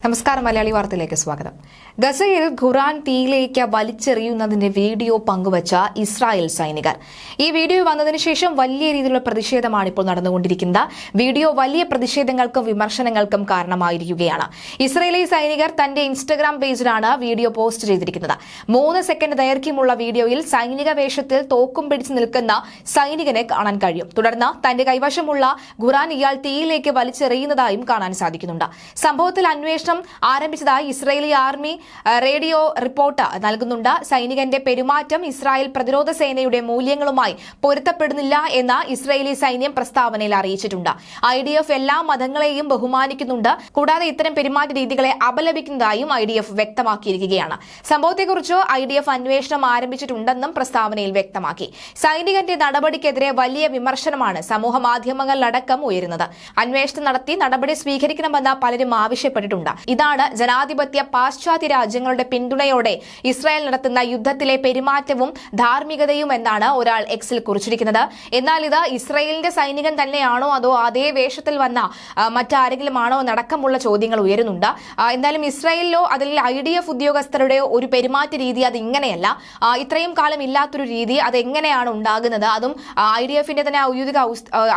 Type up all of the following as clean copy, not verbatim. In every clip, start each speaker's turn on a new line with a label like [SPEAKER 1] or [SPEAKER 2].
[SPEAKER 1] നമസ്കാരം. മലയാളി വാർത്തയിലേക്ക് സ്വാഗതം. ഗസയിൽ ഖുറാൻ തീയിലേക്ക് വലിച്ചെറിയുന്നതിന്റെ വീഡിയോ പങ്കുവച്ച ഇസ്രായേൽ സൈനികർ. ഈ വീഡിയോ വന്നതിന് ശേഷം വലിയ രീതിയിലുള്ള പ്രതിഷേധമാണ് ഇപ്പോൾ നടന്നുകൊണ്ടിരിക്കുന്നത്. വീഡിയോ വലിയ പ്രതിഷേധങ്ങൾക്കും വിമർശനങ്ങൾക്കും കാരണമായിരിക്കുകയാണ്. ഇസ്രായേലി സൈനികർ തന്റെ ഇൻസ്റ്റഗ്രാം പേജിലാണ് വീഡിയോ പോസ്റ്റ് ചെയ്തിരിക്കുന്നത്. 3 സെക്കൻഡ് ദൈർഘ്യമുള്ള വീഡിയോയിൽ സൈനിക വേഷത്തിൽ തോക്കും പിടിച്ചു നിൽക്കുന്ന സൈനികനെ കാണാൻ കഴിയും. തുടർന്ന് തന്റെ കൈവശമുള്ള ഖുറാൻ ഇയാൾ തീയിലേക്ക് വലിച്ചെറിയുന്നതായും കാണാൻ സാധിക്കുന്നുണ്ട്. സംഭവത്തിൽ അന്വേഷണം ആരംഭിച്ചതായി ഇസ്രായേലി ആർമി റേഡിയോ റിപ്പോർട്ട് നൽകുന്നുണ്ട്. സൈനികന്റെ പെരുമാറ്റം ഇസ്രായേൽ പ്രതിരോധ സേനയുടെ മൂല്യങ്ങളുമായി പൊരുത്തപ്പെടുന്നില്ല എന്ന് ഇസ്രായേലി സൈന്യം പ്രസ്താവനയിൽ അറിയിച്ചിട്ടുണ്ട്. IDF എല്ലാ മതങ്ങളെയും ബഹുമാനിക്കുന്നുണ്ട്. കൂടാതെ ഇത്തരം പെരുമാറ്റ രീതികളെ അപലപിക്കുന്നതായും IDF വ്യക്തമാക്കിയിരിക്കുകയാണ്. സംഭവത്തെക്കുറിച്ച് IDF അന്വേഷണം ആരംഭിച്ചിട്ടുണ്ടെന്നും പ്രസ്താവനയിൽ വ്യക്തമാക്കി. സൈനികന്റെ നടപടിക്കെതിരെ വലിയ വിമർശനമാണ് സമൂഹ മാധ്യമങ്ങളിലടക്കം ഉയരുന്നത്. അന്വേഷണം നടത്തി നടപടി സ്വീകരിക്കണമെന്ന് പലരും ആവശ്യപ്പെട്ടിട്ടുണ്ട്. ഇതാണ് ജനാധിപത്യ പാശ്ചാത്യ രാജ്യങ്ങളുടെ പിന്തുണയോടെ ഇസ്രായേൽ നടത്തുന്ന യുദ്ധത്തിലെ പെരുമാറ്റവും ധാർമ്മികതയും എന്നാണ് ഒരാൾ എക്സിൽ കുറിച്ചിരിക്കുന്നത്. എന്നാൽ ഇത് ഇസ്രായേലിന്റെ സൈനികൻ തന്നെയാണോ അതോ അതേ വേഷത്തിൽ വന്ന മറ്റാരെങ്കിലും ആണോ എന്നടക്കമുള്ള ചോദ്യങ്ങൾ ഉയരുന്നുണ്ട്. എന്തായാലും ഇസ്രായേലിലോ അതിൽ IDF ഉദ്യോഗസ്ഥരുടെ ഒരു പെരുമാറ്റ രീതി അത് ഇങ്ങനെയല്ല. ഇത്രയും കാലം ഇല്ലാത്തൊരു രീതി അത് എങ്ങനെയാണ് ഉണ്ടാകുന്നത്? അതും IDFന്റെ തന്നെ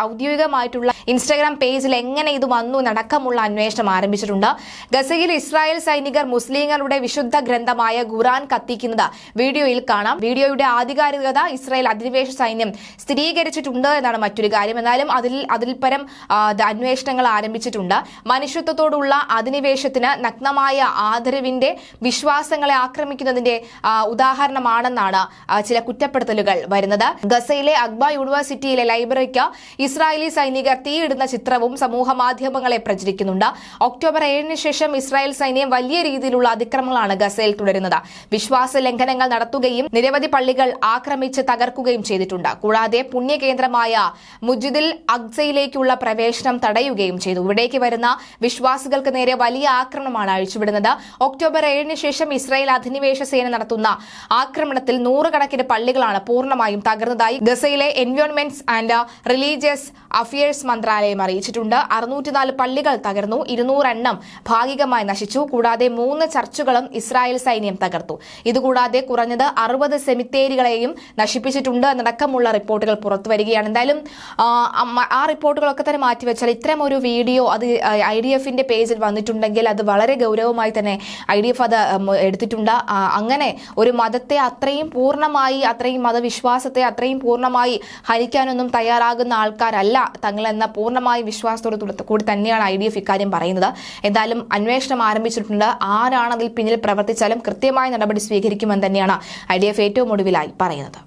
[SPEAKER 1] ഔദ്യോഗികമായിട്ടുള്ള ഇൻസ്റ്റാഗ്രാം പേജിൽ എങ്ങനെ ഇത് വന്നു എന്നടക്കമുള്ള അന്വേഷണം ആരംഭിച്ചിട്ടുണ്ട്. ഗസയിൽ ഇസ്രായേൽ സൈനികർ മുസ്ലിങ്ങളുടെ വിശുദ്ധ ഗ്രന്ഥമായ ഖുറാൻ കത്തിക്കുന്നത് വീഡിയോയിൽ കാണാം. വീഡിയോയുടെ ആധികാരികത ഇസ്രായേൽ അധിനിവേശ സൈന്യം സ്ഥിരീകരിച്ചിട്ടുണ്ട് എന്നാണ് മറ്റൊരു കാര്യം. എന്നാലും അതിൽ പരം അന്വേഷണങ്ങൾ ആരംഭിച്ചിട്ടുണ്ട്. മനുഷ്യത്വത്തോടുള്ള അധിനിവേശത്തിന് നഗ്നമായ ആദരവിന്റെ വിശ്വാസങ്ങളെ ആക്രമിക്കുന്നതിന്റെ ഉദാഹരണമാണെന്നാണ് ചില കുറ്റപ്പെടുത്തലുകൾ വരുന്നത്. ഗസയിലെ അക്ബ യൂണിവേഴ്സിറ്റിയിലെ ലൈബ്രറിക്ക് ഇസ്രായേലി സൈനികർ തീയിടുന്ന ചിത്രവും സമൂഹ മാധ്യമങ്ങളെ പ്രചരിക്കുന്നുണ്ട്. ഒക്ടോബർ 7 ശേഷം ഇസ്രായേൽ സൈന്യം വലിയ രീതിയിലുള്ള അതിക്രമങ്ങളാണ് ഗസയിൽ തുടരുന്നത്. വിശ്വാസ ലംഘനങ്ങൾ നടത്തുകയും നിരവധി പള്ളികൾ ആക്രമിച്ച് തകർക്കുകയും ചെയ്തിട്ടുണ്ട്. കൂടാതെ പുണ്യകേന്ദ്രമായ മുജിദിൽ അഖ്സയിലേക്കുള്ള പ്രവേശനം തടയുകയും ചെയ്തു. ഇവിടേക്ക് വരുന്ന വിശ്വാസികൾക്ക് നേരെ വലിയ ആക്രമണമാണ് അഴിച്ചുവിടുന്നത്. ഒക്ടോബർ 7 ശേഷം ഇസ്രായേൽ അധിനിവേശ സേന നടത്തുന്ന ആക്രമണത്തിൽ 100 കണക്കിന് പള്ളികളാണ് പൂർണ്ണമായും തകർന്നതായി ഗസയിലെ എൻവയോൺമെന്റ്സ് ആൻഡ് റിലീജിയസ് അഫയേഴ്സ് മന്ത്രാലയം അറിയിച്ചിട്ടുണ്ട്. 604 പള്ളികൾ തകർന്നു, 200 എണ്ണം ഭാഗികമായി നശിച്ചു. കൂടാതെ 3 ചർച്ചുകളും ഇസ്രായേൽ സൈന്യം തകർത്തു. ഇതുകൂടാതെ കുറഞ്ഞത് 60 സെമിത്തേരികളെയും നശിപ്പിച്ചിട്ടുണ്ട് എന്നടക്കമുള്ള റിപ്പോർട്ടുകൾ പുറത്തുവരികയാണ്. എന്തായാലും ആ റിപ്പോർട്ടുകളൊക്കെ തന്നെ മാറ്റിവെച്ചാൽ ഇത്തരം ഒരു വീഡിയോ അത് IDFന്റെ പേജിൽ വന്നിട്ടുണ്ടെങ്കിൽ അത് വളരെ ഗൗരവമായി തന്നെ IDF അത് എടുത്തിട്ടുണ്ട്. അങ്ങനെ ഒരു മതത്തെ അത്രയും പൂർണ്ണമായി, അത്രയും മതവിശ്വാസത്തെ അത്രയും പൂർണ്ണമായി ഹനിക്കാനൊന്നും തയ്യാറാകുന്ന ആൾക്കാരല്ല തങ്ങളെന്ന പൂർണ്ണമായി വിശ്വാസത്തോട് കൂടി തന്നെയാണ് IDF ഇക്കാര്യം പറയുന്നത്. എന്തായാലും അന്വേഷണം ആരംഭിച്ചിട്ടുണ്ട്. ആരാണ് അതിൽ പിന്നിൽ പ്രവർത്തിച്ചാലും കൃത്യമായ നടപടി സ്വീകരിക്കുമെന്ന് തന്നെയാണ് IDF ഏറ്റവും ഒടുവിലായി പറയുന്നത്.